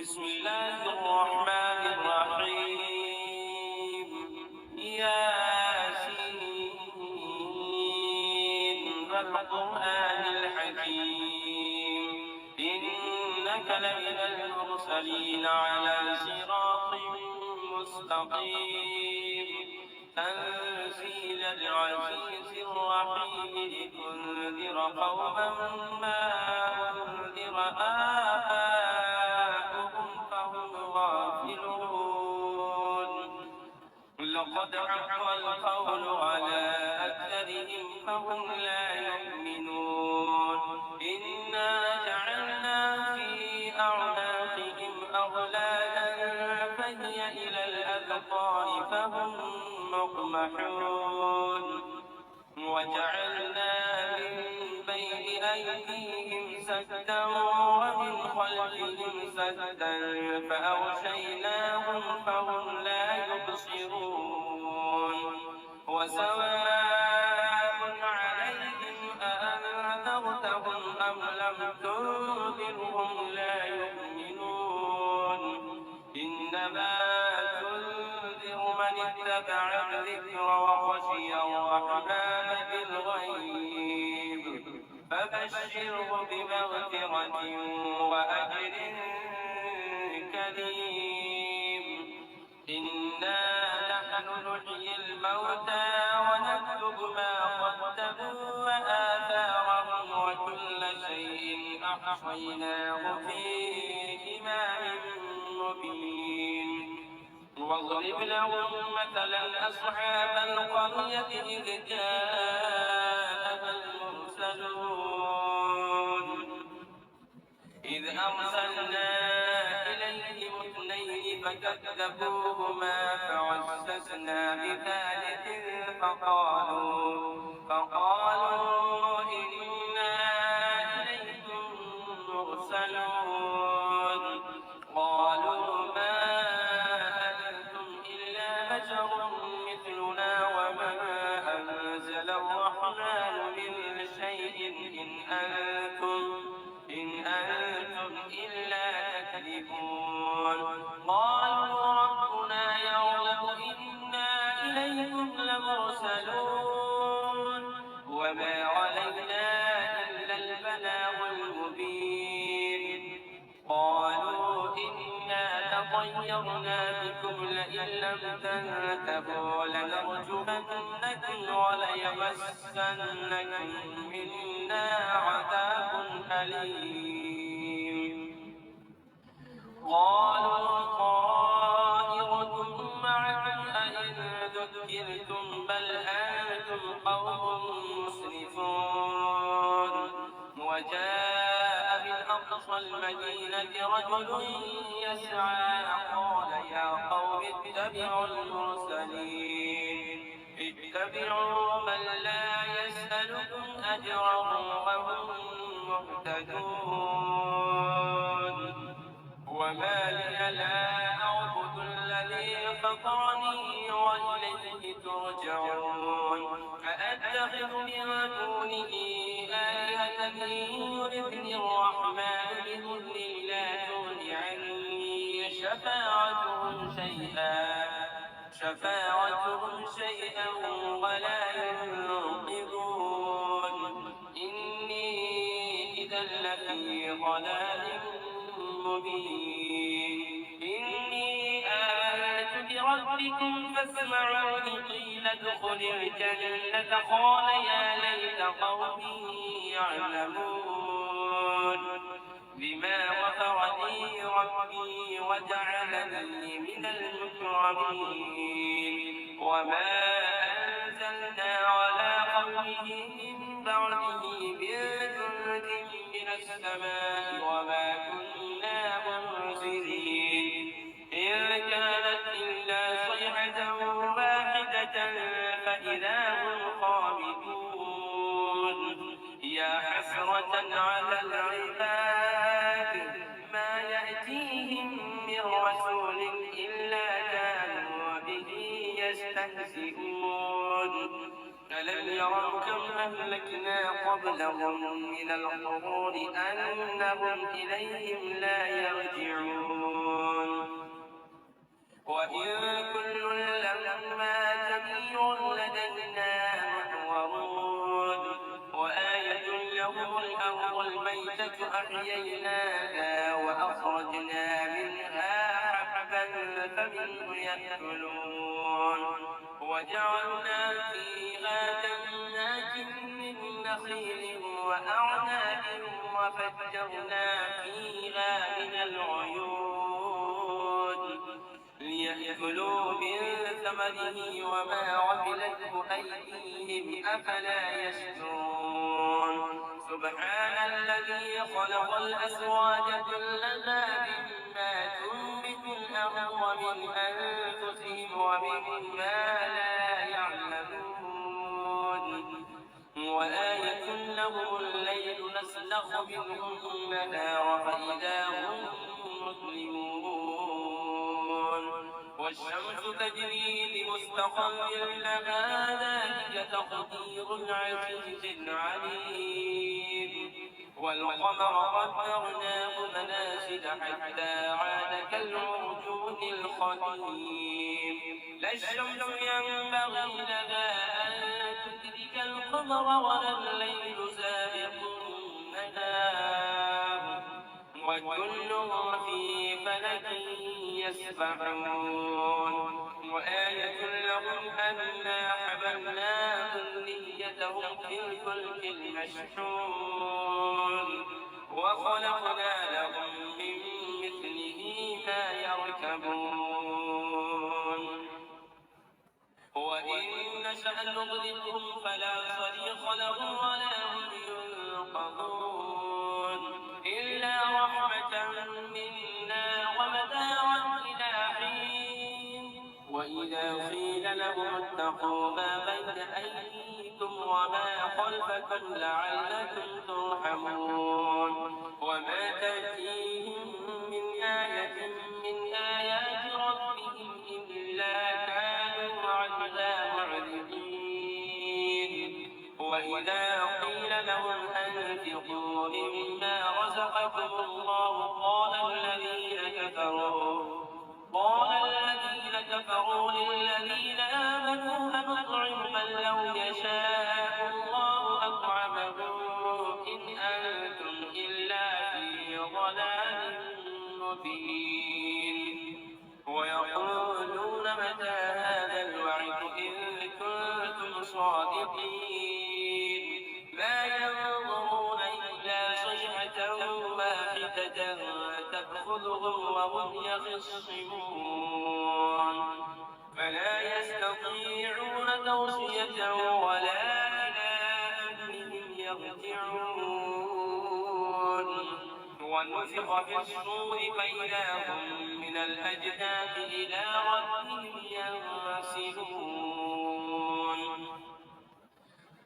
بسم الله الرحمن الرحيم. ياسين والقرآن الحكيم إنك لمن المرسلين على صراط مستقيم تنزيل العزيز الرحيم لتنذر قوما ما أنذر آباؤهم فهم غافلون. لقد حق القول على أكثرهم فهم لا يؤمنون. إنا جعلنا في أعناقهم أغلالا فهي إلى الأذقان فهم مقمحون. وجعلنا من بين أيديهم سدا ومن خلفهم سدا فأغشيناهم فهم لا يبصرون. وسواء عليهم أأنذرتهم أم لم تنذرهم لا يؤمنون. إنما تنذر من اتبع الذكر وخشي الرحمن بالغيب فبشره بمغفرة وأجر كريم. إنا نحن نحيي الموتى ونكتب ما قدموا وآثارهم وكل شيء أحصيناه في إمام مبين. واضرب لهم مثلا أصحاب القرية إذ جاءها المرسلون إذ أرسلنا إليهم اثنين فكذبوهما فعززنا بثالث فقالوا إنا إليكم مرسلون. قالوا ما أنتم إلا بشر مثلنا وما أنزل الرحمن من شيء إن أنتم إلا تكذبون. قالوا ربنا يعلم إنا إليكم لمرسلون وما علينا إلا البلاغ المبين. قالوا إنا تطيرنا بكم لئن لم تنتهوا لنرجمنكم وليمسنكم منا عذاب أليم. قالوا طائركم معكم أئن ذكرتم بل أنتم قوم مسرفون. وجاء من أقصى المدينة رجل يسعى قال يا قوم اتبعوا المرسلين اتبعوا من لا يسألكم أجرا وهم مهتدون. وما لي لا أعبد الذي فطرني وإليه ترجعون. أأتخذ من دونه آلهة يردني الرحمن بضر لا تغن عني شفاعتهم شيئا ولا ينقذون. إني إذا لفي ضلال مبين. إني آمنت بربكم فاسمعون قيل ادخل الجنة قال يا ليت قومي يعلمون بما غفر لي ربي وجعلني من المكرمين. وما أنزلنا على قومه من بعده من جند من السماء وما كنا منزلين إن كانت إلا صيحة واحدة فإذا هم خامدون. يا حسرة على العباد ما يأتيهم من رسول إلا كانوا به يستهزئون. ألم يروا كم أهلكنا قبلهم من القرون أنهم إليهم لا يرجعون. فأحييناها وأخرجنا منها حبا فمنه يأكلون وجعلنا فيها جنات من نخيل وأعناب وفجرنا فيها من العيون ليأكلوا من ثمره وما عملته أيديهم أفلا يشكرون سبحان الذي خلق الأزواج كلها مما تنبت الأرض ومن أنفسهم ومما لا يعلمون وآية لهم الليل نسلخ منه النهار فإذا هم مسلمون والشمس تجري لمستقر لها ذلك تقدير العزيز العليم والقمر قدرناه منازل حتى عاد كالعرجون القديم لا الشمس ينبغي لها أن تدرك القمر ولا الليل سابق النهار وكل في فلك يسبحون وآية لهم أنا حملنا ذريتهم في الفلك المشحون وخلقنا لهم من مثله ما يركبون وإن نشأ نغرقهم فلا صريخ لهم ولا هم ينقذون إلا رحمة منا ومتاعا إلى حين وإذا قيل لهم اتقوا ما بين أيديكم وما خلفكم لعلكم ترحمون وما تأتيهم من آية من آيات ربهم إلا كانوا عنها معرضين وإذا قيل لهم أنفقوا مما رزقكم الله قال الذين كفروا للذين آمنوا أنطعم من لو يشاء الله أطعمه إن أنتم إلا في ضلال مبين ويقولون متى هذا الوعد إن كنتم صادقين ما ينظرون إلا صيحة واحدة تأخذهم وهم يخصمون فلا يستطيعون توصية ولا إلى أهلهم يرجعون ونفخ في الصور فإذا هم من الأجداث إلى ربهم ينسلون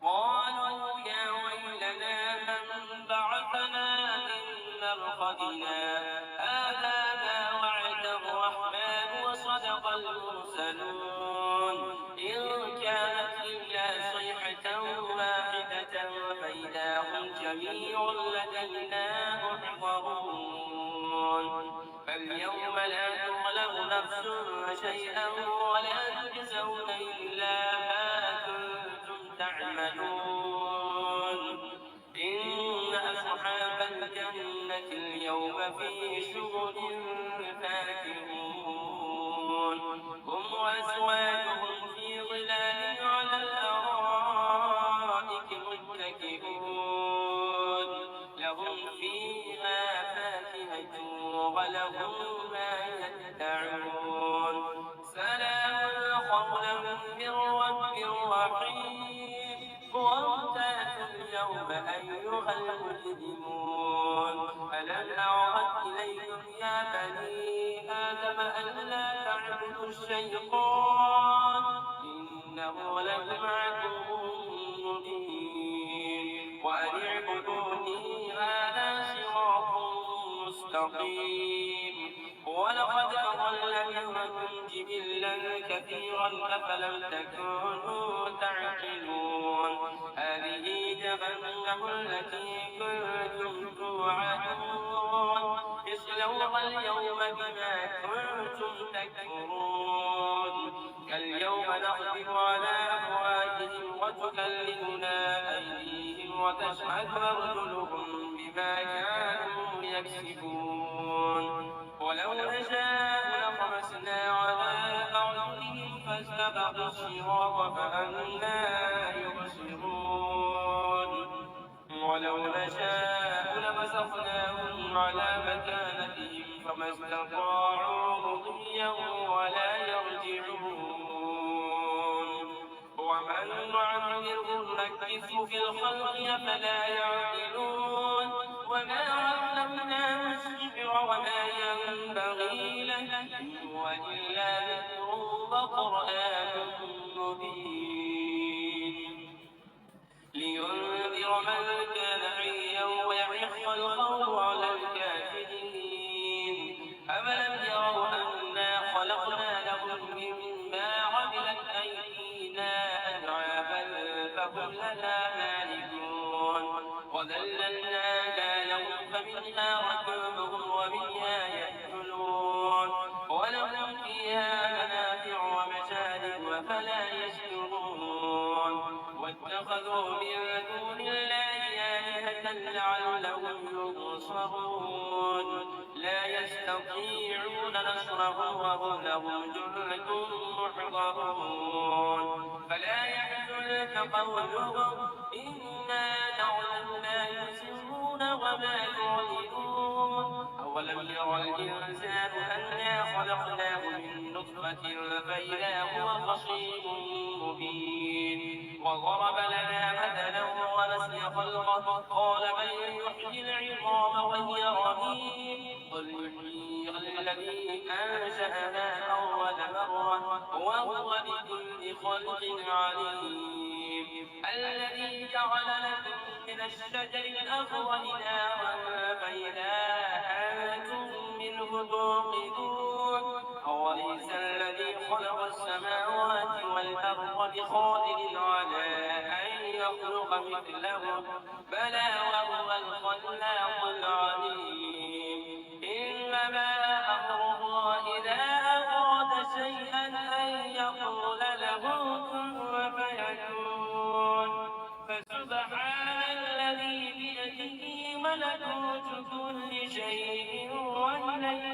قالوا يا ويلنا من بعثنا من مرقدنا هذا ما وعد الرحمن وصدق المرسلون إن كانت إلا صيحة واحدة فإذا هم جميع لدينا محضرون فاليوم لا تظلم نفس شيئا ولا تجزون إلا ما كنتم تعملون إن أصحاب الجنة اليوم في شغل فاكهون هم وأزواجهم في ظلال على الأرائك متكئون لهم فيها فاكهة ولهم ما يدعون سلام قولا من رب رحيم وامتازوا اليوم أيها المجرمون ألم أعهد إليكم يا بني آدم ألا تعبدوا الشيطان إنه لكم عدو مبين وأن اعبدوني هذا صراط مستقيم ولقد أضل منكم جبلا كثيرا أفلم تكونوا تعقلون هذه جهنم التي كنتم توعدون اصلوها اليوم بما كنتم تكفرون اليوم نختم على أفواههم وتكلمنا أيديهم وتشهد أرجلهم بما كانوا فاستبقوا الصراط فأنى يبصرون ولو نشاء لمسخناهم على مكانتهم فما استطاعوا مضيا ولا يرجعون ومن نعمره نكسه في الخلق أفلا يعقلون وما علمناه الشعر وما ينبغي له إن هو إلا ذكر وقرآن مبين لينذر من كان حيا ويحق القول على الكافرين أفلم يروا أنا خلقنا لهم مما عملت أيدينا أنعاما فهم لها مالكون وذللناها لهم فمنها ركوبهم ومنها يأكلون ولهم فيها منافع ومشارب أفلا يشكرون واتخذوا من دون الله آلهة لعلهم ينصرون لا يستطيعون نصرهم وهم لهم جند محضرون فلا يحزنك قولهم إنا نعلم ما يسرون وما يعلنون أولم ير الإنسان أنا خلقناه من نطفة فإذا هو خصيم مبين وضرب لنا مثلا ونسي خلقه قال من يحيي العظام وهي رميم قل يحييها الذي أنشأها أول مرة وهو بكل خلق عليم الذي جعل لكم من الشجر الأخضر نارا فإذا أنتم منه توقدون أوليس الذي خلق السماوات والأرض بقادر على أن يخلق مثلهم بلى وهو الخلاق العليم إنما أمره إذا أراد شيئا أن يقول له كن فيكون فسبحان الذي بيده ملكوت كل شيء وإليه